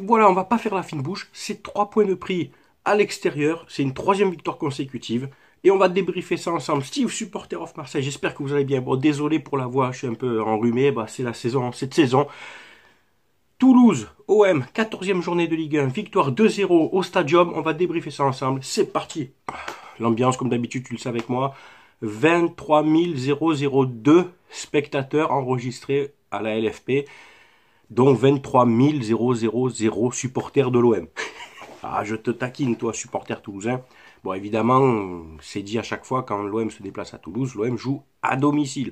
voilà, on va pas faire la fine bouche. C'est 3 points de prix à l'extérieur. C'est une 3e victoire consécutive. Et on va débriefer ça ensemble. Steve, supporter of Marseille, j'espère que vous allez bien. Bon, désolé pour la voix, je suis un peu enrhumé. Bah, c'est la saison, cette saison. Toulouse, OM, 14e journée de Ligue 1, victoire 2-0 au Stadium. On va débriefer ça ensemble. C'est parti. L'ambiance, comme d'habitude, tu le sais avec moi. 23 002 spectateurs enregistrés à la LFP, dont 23 000 supporters de l'OM. Ah, je te taquine, toi, supporter toulousain. Bon, évidemment, c'est dit à chaque fois quand l'OM se déplace à Toulouse, l'OM joue à domicile.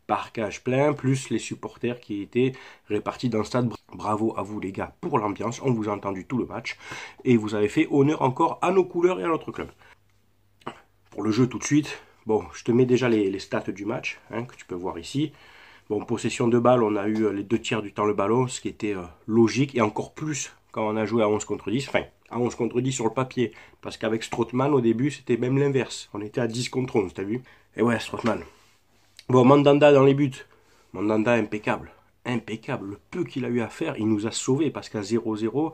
Parcage plein, plus les supporters qui étaient répartis dans le stade. Bravo à vous les gars pour l'ambiance, on vous a entendu tout le match. Et vous avez fait honneur encore à nos couleurs et à notre club. Pour le jeu tout de suite, bon, je te mets déjà les stats du match, hein, que tu peux voir ici. Bon, possession de balle, on a eu les 2 tiers du temps le ballon, ce qui était logique, et encore plus quand on a joué à 11 contre 10. Enfin, à 11 contre 10 sur le papier, parce qu'avec Strootman, au début, c'était même l'inverse. On était à 10 contre 11, t'as vu? Et ouais, Strootman. Bon, Mandanda dans les buts. Mandanda impeccable. Impeccable. Le peu qu'il a eu à faire, il nous a sauvés, parce qu'à 0-0,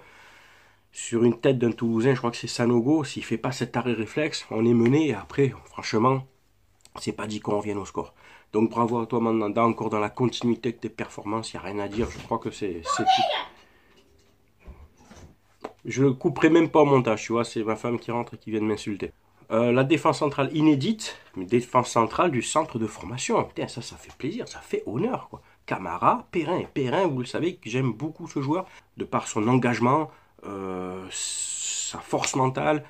sur une tête d'un Toulousain, je crois que c'est Sanogo, s'il fait pas cet arrêt réflexe, on est mené, et après, franchement, c'est pas dit qu'on revienne au score. Donc bravo à toi Mandanda, encore dans la continuité de tes performances, il n'y a rien à dire, je crois que c'est tout. Je le couperai même pas au montage, tu vois, c'est ma femme qui rentre et qui vient de m'insulter. La défense centrale inédite, mais défense centrale du centre de formation. Putain, ça fait plaisir, ça fait honneur, quoi. Camara, Perrin. Perrin, vous le savez que j'aime beaucoup ce joueur, de par son engagement, sa force mentale,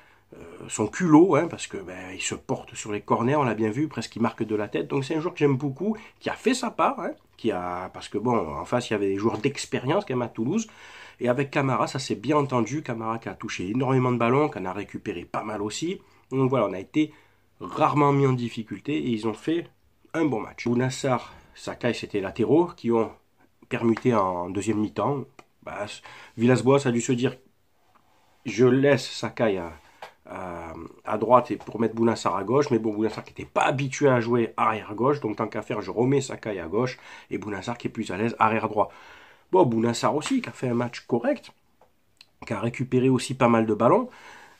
son culot, hein, parce que il se porte sur les corners, on l'a bien vu, presque il marque de la tête. Donc c'est un joueur que j'aime beaucoup, qui a fait sa part, hein, parce que bon, en face il y avait des joueurs d'expérience quand même à Toulouse. Et avec Camara, ça s'est bien entendu. Camara qui a touché énormément de ballons, qui en a récupéré pas mal aussi. Donc voilà, on a été rarement mis en difficulté et ils ont fait un bon match. Bounassar, Sakai, c'était latéraux qui ont permuté en deuxième mi-temps. Villas-Boas a dû se dire, je laisse Sakai à droite et pour mettre Bounassar à gauche, mais bon, Bounassar qui n'était pas habitué à jouer arrière gauche, donc tant qu'à faire, je remets Sakai à gauche et Bounassar qui est plus à l'aise arrière droit. Bon, Bounassar aussi qui a fait un match correct, qui a récupéré aussi pas mal de ballons,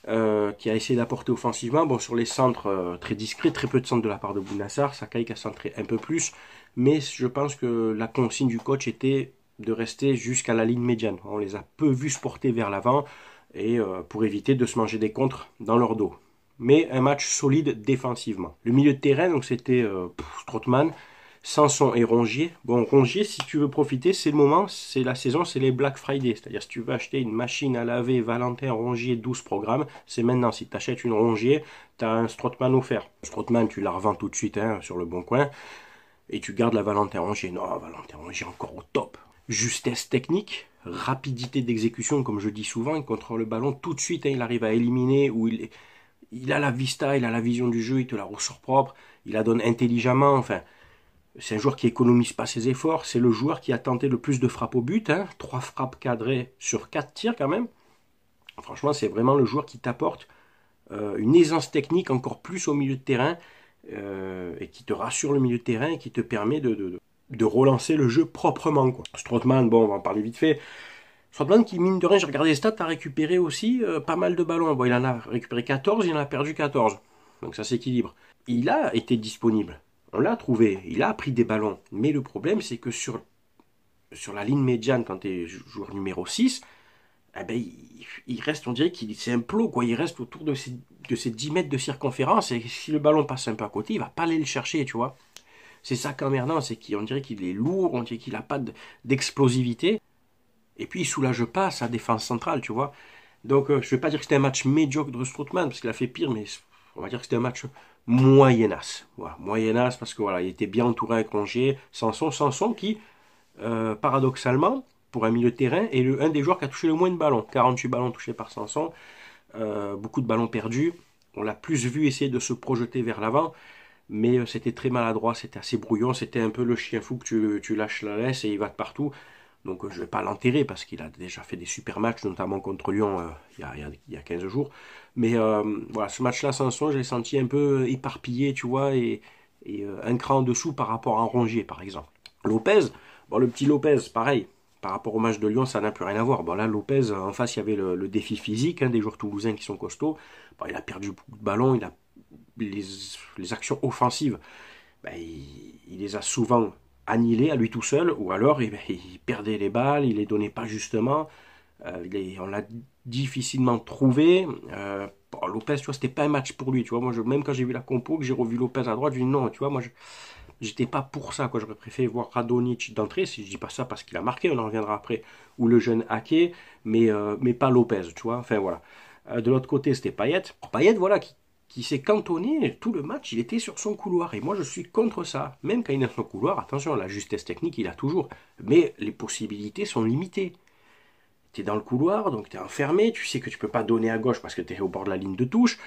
qui a essayé d'apporter offensivement. Bon, sur les centres très discrets, très peu de centres de la part de Bounassar, Sakai qui a centré un peu plus, mais je pense que la consigne du coach était de rester jusqu'à la ligne médiane. On les a peu vus se porter vers l'avant, et pour éviter de se manger des contres dans leur dos. Mais un match solide défensivement. Le milieu de terrain, donc c'était Strootman, Sanson et Rongier. Bon, Rongier, si tu veux profiter, c'est le moment, c'est la saison, c'est les Black Friday. C'est-à-dire, si tu veux acheter une machine à laver Valentin Rongier 12 programmes, c'est maintenant. Si tu achètes une Rongier, tu as un Strootman offert. Strootman, tu la revends tout de suite hein, sur le bon coin. Et tu gardes la Valentin Rongier. Non, Valentin Rongier encore au top. Justesse technique, rapidité d'exécution, comme je dis souvent, il contrôle le ballon tout de suite, hein, il arrive à éliminer, ou il a la vista, il a la vision du jeu, il te la ressort propre, il la donne intelligemment, enfin, c'est un joueur qui économise pas ses efforts, c'est le joueur qui a tenté le plus de frappes au but, hein, 3 frappes cadrées sur 4 tirs quand même. Franchement, c'est vraiment le joueur qui t'apporte une aisance technique encore plus au milieu de terrain, et qui te rassure le milieu de terrain, et qui te permet de relancer le jeu proprement, quoi. Strootman, bon, on va en parler vite fait. Strootman qui, mine de rien, j'ai regardé les stats, a récupéré aussi pas mal de ballons. Bon, il en a récupéré 14, il en a perdu 14. Donc ça s'équilibre. Il a été disponible. On l'a trouvé. Il a pris des ballons. Mais le problème, c'est que sur la ligne médiane, quand tu es joueur numéro 6, eh ben, il reste, on dirait qu'il c'est un plot, quoi. Il reste autour de ces 10 mètres de circonférence. Et si le ballon passe un peu à côté, il va pas aller le chercher, tu vois. C'est ça qu'emmerdant, c'est qu'on dirait qu'il est lourd, on dirait qu'il n'a pas d'explosivité. Et puis il soulage pas sa défense centrale, tu vois. Donc je ne vais pas dire que c'était un match médiocre de Strootman, parce qu'il a fait pire, mais on va dire que c'était un match moyennasse. Voilà, moyennasse, parce que voilà, il était bien entouré avec Rongier, Sanson qui, paradoxalement, pour un milieu de terrain, est un des joueurs qui a touché le moins de ballons. 48 ballons touchés par Sanson, beaucoup de ballons perdus. On l'a plus vu essayer de se projeter vers l'avant, mais c'était très maladroit, c'était assez brouillon, c'était un peu le chien fou que tu lâches la laisse et il va de partout. Donc je ne vais pas l'enterrer parce qu'il a déjà fait des super matchs, notamment contre Lyon il y a 15 jours. Mais voilà, ce match-là, Sanson, j'ai senti un peu éparpillé, tu vois, et un cran en dessous par rapport à Rongier, par exemple. Lopez, bon, le petit Lopez, pareil, Par rapport au match de Lyon, ça n'a plus rien à voir. Bon, là, Lopez, en face, il y avait le défi physique, hein, des joueurs toulousains qui sont costauds. Bon, il a perdu beaucoup de ballons, il a les actions offensives, ben, il les a souvent annihilées à lui tout seul, ou alors il perdait les balles, il les donnait pas justement. On l'a difficilement trouvé. Bon, Lopez, tu vois, c'était pas un match pour lui. Tu vois, moi, même quand j'ai vu la compo, que j'ai revu Lopez à droite, je dis non, tu vois, moi, j'étais pas pour ça, quoi. J'aurais préféré voir Radonjic d'entrée. Si je dis pas ça parce qu'il a marqué, on en reviendra après. Ou le jeune Ake, mais pas Lopez, tu vois. Enfin voilà. De l'autre côté, c'était Payet. Payet, voilà, qui s'est cantonné tout le match. Il était sur son couloir. Et moi, je suis contre ça. Même quand il est sur son couloir, attention, la justesse technique, il a toujours. Mais les possibilités sont limitées. Tu es dans le couloir, donc tu es enfermé. Tu sais que tu peux pas donner à gauche parce que tu es au bord de la ligne de touche.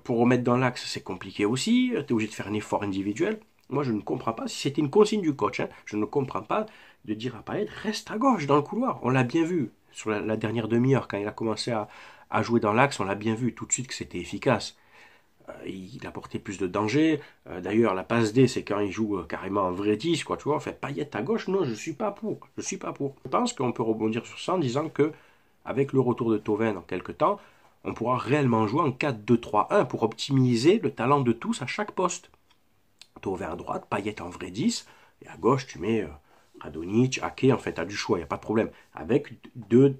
Pour remettre dans l'axe, c'est compliqué aussi. Tu es obligé de faire un effort individuel. Moi, je ne comprends pas. Si c'était une consigne du coach, hein, je ne comprends pas de dire à Payet, reste à gauche dans le couloir. On l'a bien vu sur la dernière demi-heure, quand il a commencé à jouer dans l'axe, on l'a bien vu tout de suite que c'était efficace. Il apportait plus de danger. D'ailleurs, la passe D, c'est quand il joue carrément en vrai 10, quoi, tu vois. En fait, Payet à gauche, non, je suis pas pour. Je suis pas pour. Je pense qu'on peut rebondir sur ça en disant que, avec le retour de Thauvin dans quelques temps, on pourra réellement jouer en 4-2-3-1 pour optimiser le talent de tous à chaque poste. Thauvin à droite, Payet en vrai 10, et à gauche, tu mets Radonjic, Ake, en fait, tu as du choix, il n'y a pas de problème. Avec deux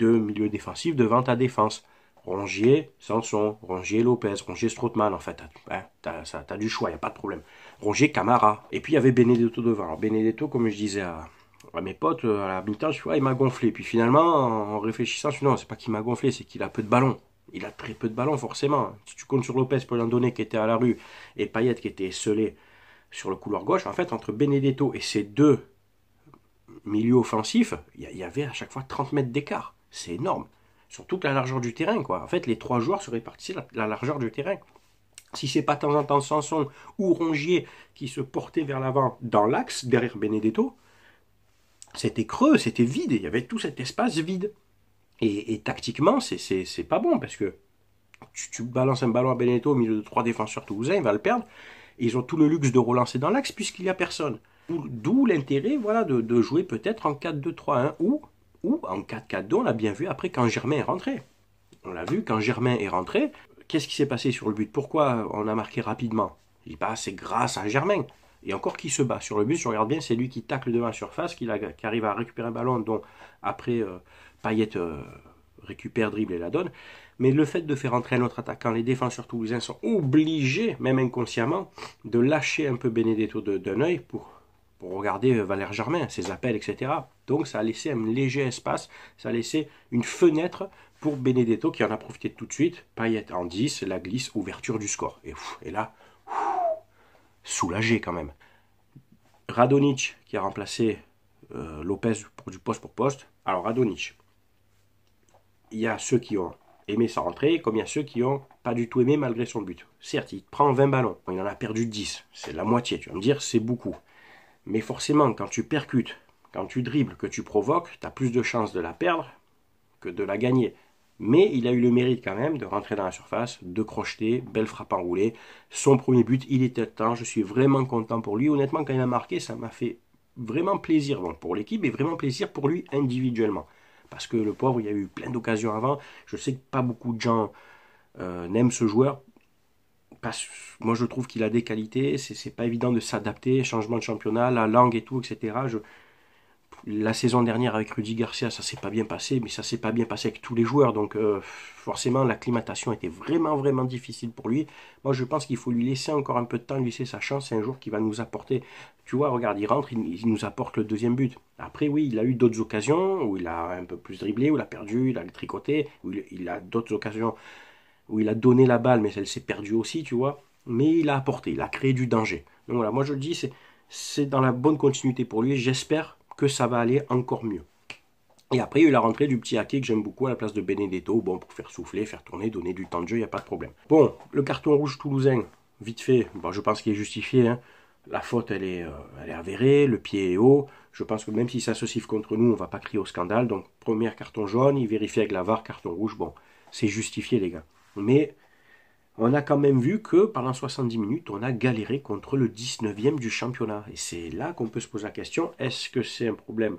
milieux défensifs devant ta défense. Rongier, Sanson, Rongier, Lopez, Rongier, Strootman, en fait, t'as du choix, il n'y a pas de problème. Rongier, Camara, et puis il y avait Benedetto devant. Alors Benedetto, comme je disais à mes potes, à la mi-temps, je vois, il m'a gonflé. Puis finalement, en réfléchissant, je me suis dit, non, c'est pas qu'il m'a gonflé, c'est qu'il a peu de ballons. Il a très peu de ballons, forcément. Si tu comptes sur Lopez pour lui en donner, qui était à la rue, et Payet qui était scellé sur le couloir gauche, en fait, entre Benedetto et ces deux milieux offensifs, il y avait à chaque fois 30 mètres d'écart. C'est énorme. Surtout que la largeur du terrain, quoi. En fait, les trois joueurs se répartissaient la largeur du terrain. Si c'est pas de temps en temps Sanson ou Rongier qui se portaient vers l'avant dans l'axe, derrière Benedetto, c'était creux, c'était vide, il y avait tout cet espace vide. Et tactiquement, c'est pas bon, parce que tu balances un ballon à Benedetto au milieu de trois défenseurs toulousains, il va le perdre, et ils ont tout le luxe de relancer dans l'axe puisqu'il n'y a personne. D'où l'intérêt, voilà, de jouer peut-être en 4-2-3-1 ou en 4-4-2, on l'a bien vu après quand Germain est rentré. On l'a vu quand Germain est rentré. Qu'est-ce qui s'est passé sur le but? Pourquoi on a marqué rapidement? Je dis pas, c'est grâce à Germain. Et encore qui se bat sur le but, je regarde bien, c'est lui qui tacle devant la surface, qui arrive à récupérer un ballon dont après Payet récupère, dribble et la donne. Mais le fait de faire entrer un autre attaquant, les défenseurs toulousains sont obligés, même inconsciemment, de lâcher un peu Benedetto d'un œil pour regarder Valère Germain, ses appels, etc. Donc ça a laissé un léger espace, ça a laissé une fenêtre pour Benedetto qui en a profité tout de suite. Payet en 10, la glisse, ouverture du score. Et là, soulagé quand même. Radonjic qui a remplacé Lopez pour du poste pour poste. Alors Radonjic, il y a ceux qui ont aimé sa rentrée, comme il y a ceux qui n'ont pas du tout aimé malgré son but. Certes, il prend 20 ballons, il en a perdu 10, c'est la moitié, tu vas me dire, c'est beaucoup. Mais forcément, quand tu percutes, quand tu dribbles, que tu provoques, tu as plus de chances de la perdre que de la gagner. Mais il a eu le mérite quand même de rentrer dans la surface, de crocheter, belle frappe enroulée. Son premier but, il était temps, je suis vraiment content pour lui. Honnêtement, quand il a marqué, ça m'a fait vraiment plaisir donc pour l'équipe et vraiment plaisir pour lui individuellement. Parce que le pauvre, il y a eu plein d'occasions avant. Je sais que pas beaucoup de gens n'aiment ce joueur. Moi, je trouve qu'il a des qualités. C'est pas évident de s'adapter. Changement de championnat, la langue et tout, etc. La saison dernière avec Rudy Garcia, ça s'est pas bien passé, mais ça s'est pas bien passé avec tous les joueurs. Donc forcément, l'acclimatation était vraiment, vraiment difficile pour lui. Moi, je pense qu'il faut lui laisser encore un peu de temps, lui laisser sa chance. C'est un jour qui va nous apporter. Tu vois, regarde, il rentre, il nous apporte le deuxième but. Après, oui, il a eu d'autres occasions où il a un peu plus dribblé, où il a perdu, il a tricoté, où il a d'autres occasions où il a donné la balle, mais elle s'est perdue aussi, tu vois. Mais il a apporté, il a créé du danger. Donc voilà, moi je le dis, c'est dans la bonne continuité pour lui. J'espère que ça va aller encore mieux. Et après, il y a eu la rentrée du petit Ake que j'aime beaucoup à la place de Benedetto. Bon, pour faire souffler, faire tourner, donner du temps de jeu, il n'y a pas de problème. Bon, le carton rouge toulousain, vite fait, bon, je pense qu'il est justifié. Hein. La faute, elle est avérée, le pied est haut. Je pense que même si ça se siffle contre nous, on ne va pas crier au scandale. Donc, premier carton jaune, il vérifie avec la VAR, carton rouge. Bon, c'est justifié, les gars. Mais on a quand même vu que pendant 70 minutes, on a galéré contre le 19e du championnat. Et c'est là qu'on peut se poser la question, est-ce que c'est un problème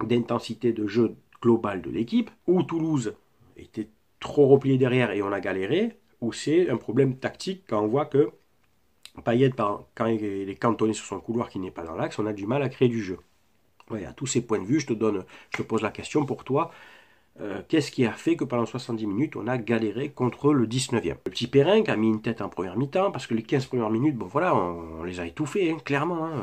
d'intensité de jeu globale de l'équipe, ou Toulouse était trop replié derrière et on a galéré, ou c'est un problème tactique quand on voit que Payet, quand il est cantonné sur son couloir qui n'est pas dans l'axe, on a du mal à créer du jeu. Ouais, à tous ces points de vue, je te pose la question pour toi. Qu'est-ce qui a fait que pendant 70 minutes, on a galéré contre le 19e? Le petit Perrin qui a mis une tête en première mi-temps, parce que les 15 premières minutes, bon voilà, on les a étouffés, hein, clairement. Hein.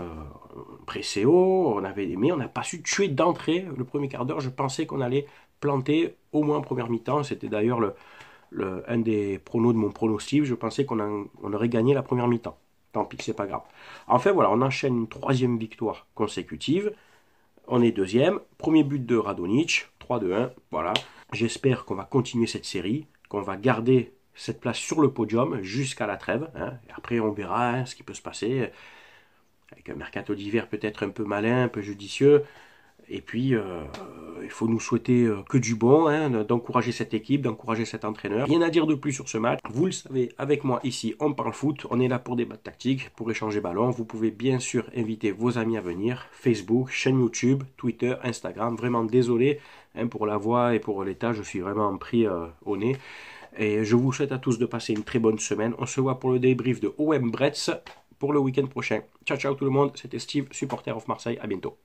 Pressé haut, mais on n'a pas su tuer d'entrée. Le premier quart d'heure, je pensais qu'on allait planter au moins en première mi-temps. C'était d'ailleurs un des pronos de mon pronostic. Je pensais on aurait gagné la première mi-temps. Tant pis, c'est pas grave. Enfin voilà, on enchaîne une 3e victoire consécutive. On est 2e. Premier but de Radonjic, 3-2-1. Voilà. J'espère qu'on va continuer cette série, qu'on va garder cette place sur le podium jusqu'à la trêve. Hein. Et après, on verra hein, ce qui peut se passer. Avec un mercato d'hiver peut-être un peu malin, un peu judicieux. Et puis, il faut nous souhaiter que du bon, hein, d'encourager cette équipe, d'encourager cet entraîneur. Rien à dire de plus sur ce match. Vous le savez, avec moi ici, on parle foot. On est là pour débattre tactique, pour échanger ballon. Vous pouvez bien sûr inviter vos amis à venir. Facebook, chaîne YouTube, Twitter, Instagram. Vraiment désolé hein, pour la voix et pour l'état. Je suis vraiment pris au nez. Et je vous souhaite à tous de passer une très bonne semaine. On se voit pour le débrief de OM Bretz pour le week-end prochain. Ciao, ciao tout le monde. C'était Steve, supporter of Marseille. À bientôt.